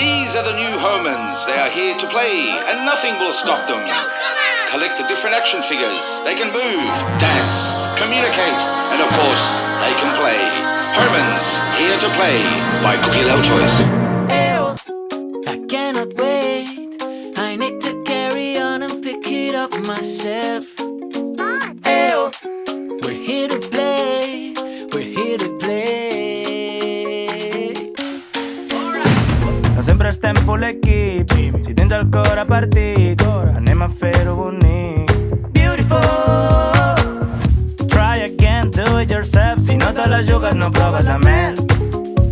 These are the new Homans. They are here to play, and nothing will stop them. Collect the different action figures. They can move, dance, communicate, and of course, they can play. Homans, here to play, by Cookie Low Toys. Ew, I cannot wait. I need to carry on and pick it up myself. Ew, we're here to play. We're here to play. No sempre estem full equip. Si tens el cor a partit, anem a fer-ho bonic. Beautiful. Try again, do it yourself. Si no te la jugues, no proves la mel.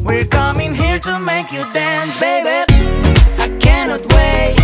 We're coming here to make you dance, baby. I cannot wait.